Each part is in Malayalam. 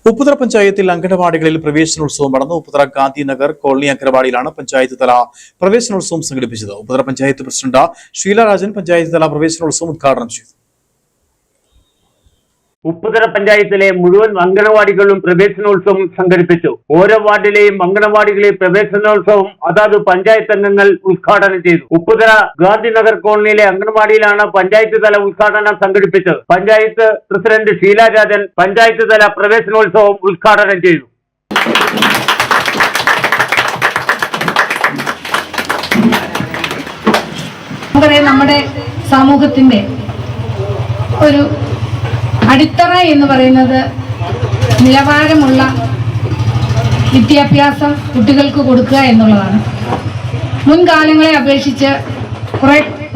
ഉപ്പുതറ പഞ്ചായത്തിൽ അംഗനവാടികളിൽ പ്രവേശനോത്സവം നടന്നു. ഉപ്പുതറ ഗാന്ധിനഗർ കോളനി അംഗനവാടിയിലാണ് പഞ്ചായത്ത് തല പ്രവേശനോത്സവം സംഘടിപ്പിച്ചത്. ഉപ്പുതറ പഞ്ചായത്ത് പ്രസിഡന്റ് ഷീലാരാജൻ പഞ്ചായത്ത് തല പ്രവേശനോത്സവം ഉദ്ഘാടനം ചെയ്തു. ഉപ്പുതറ പഞ്ചായത്തിലെ മുഴുവൻ അംഗനവാടികളിലും പ്രവേശനോത്സവം സംഘടിപ്പിച്ചു. ഓരോ വാർഡിലെയും അംഗനവാടികളിലെ പ്രവേശനോത്സവം അതാത് പഞ്ചായത്ത് അംഗങ്ങൾ ഉദ്ഘാടനം ചെയ്തു. ഉപ്പുതറ ഗാന്ധിനഗർ കോളനിയിലെ അംഗനവാടിയിലാണ് പഞ്ചായത്ത് തല ഉദ്ഘാടനം സംഘടിപ്പിച്ചത്. പഞ്ചായത്ത് പ്രസിഡന്റ് ഷീലാരാജൻ പഞ്ചായത്ത് തല പ്രവേശനോത്സവം ഉദ്ഘാടനം ചെയ്തു. നമ്മുടെ സമൂഹത്തിന്റെ ഒരു അടിത്തറ എന്ന് പറയുന്നത് നിലവാരമുള്ള വിദ്യാഭ്യാസം കുട്ടികൾക്ക് കൊടുക്കുക എന്നുള്ളതാണ്. മുൻകാലങ്ങളെ അപേക്ഷിച്ച്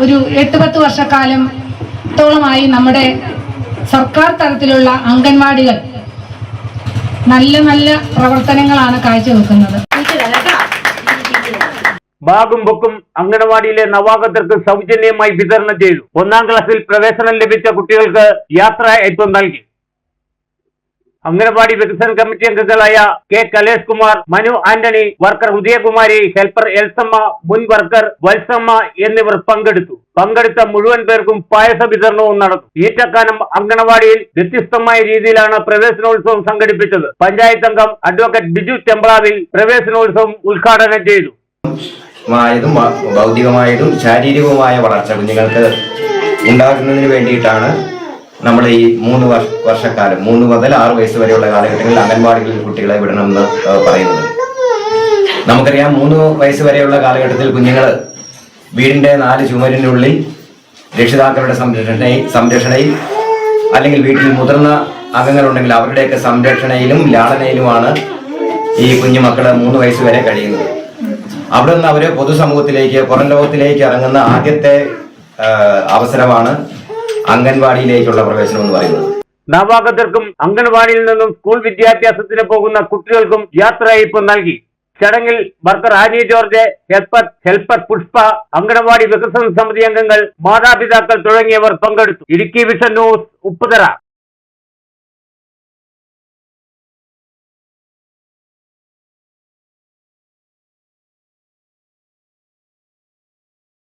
ഒരു 8-10 വർഷക്കാലത്തോളമായി നമ്മുടെ സർക്കാർ തലത്തിലുള്ള അംഗൻവാടികൾ നല്ല പ്രവർത്തനങ്ങളാണ് കാഴ്ചവെക്കുന്നത്. ബാഗും ബുക്കും അംഗനവാടിയിലെ നവാഗതർക്ക് സൗജന്യമായി വിതരണം ചെയ്തു. 1ാം ക്ലാസ്സിൽ പ്രവേശനം ലഭിച്ച കുട്ടികൾക്ക് യാത്രാ അയപ്പ് നൽകി. അംഗനവാടി വികസന കമ്മിറ്റി അംഗങ്ങളായ K Kalesh Kumar, Manu Antony, worker Udayakumari, helper Elsamma, മുൻ വർക്കർ വത്സമ്മ എന്നിവർ പങ്കെടുത്ത മുഴുവൻ പേർക്കും പായസ വിതരണവും നടന്നു. ഈറ്റക്കാനം അംഗനവാടിയിൽ വ്യത്യസ്തമായ രീതിയിലാണ് പ്രവേശനോത്സവം സംഘടിപ്പിച്ചത്. പഞ്ചായത്ത് അംഗം അഡ്വക്കേറ്റ് ബിജു ചെമ്പ്ളാവിൽ പ്രവേശനോത്സവം ഉദ്ഘാടനം ചെയ്തു. ഭൗതികമായതും ശാരീരികവുമായ വളർച്ച കുഞ്ഞുങ്ങൾക്ക് ഉണ്ടാകുന്നതിന് വേണ്ടിയിട്ടാണ് നമ്മൾ ഈ 3 വർഷക്കാലം 3 മുതൽ 6 വയസ്സ് വരെയുള്ള കാലഘട്ടങ്ങളിൽ അംഗൻവാടികളിൽ കുട്ടികളെ വിടണമെന്ന് പറയുന്നത്. നമുക്കറിയാം 3 വയസ്സ് വരെയുള്ള കാലഘട്ടത്തിൽ കുഞ്ഞുങ്ങൾ വീടിന്റെ 4 ചുമരിനുള്ളിൽ രക്ഷിതാക്കളുടെ സംരക്ഷണയിൽ അല്ലെങ്കിൽ വീട്ടിൽ മുതിർന്ന അംഗങ്ങളുണ്ടെങ്കിൽ അവരുടെയൊക്കെ സംരക്ഷണയിലും ലാളനയിലുമാണ് ഈ കുഞ്ഞുമക്കള് 3 വയസ്സ് വരെ കഴിയുന്നത്. അവിടെ നിന്ന് അവര് പൊതുസമൂഹത്തിലേക്ക് പുറം ലോകത്തിലേക്ക് ഇറങ്ങുന്ന ആദ്യത്തെ അവസരമാണ് അംഗൻവാടിയിലേക്കുള്ള പ്രവേശനം എന്ന് പറയുന്നത്. നവാഗതർക്കും അംഗൻവാടിയിൽ നിന്നും സ്കൂൾ വിദ്യാഭ്യാസത്തിന് പോകുന്ന കുട്ടികൾക്കും യാത്രയയപ്പ് നൽകി. ചടങ്ങിൽ worker Annie George, helper Pushpa, anganwadi വികസന സമിതി അംഗങ്ങൾ, മാതാപിതാക്കൾ തുടങ്ങിയവർ പങ്കെടുത്തു. Idukki vision news, Upputhara.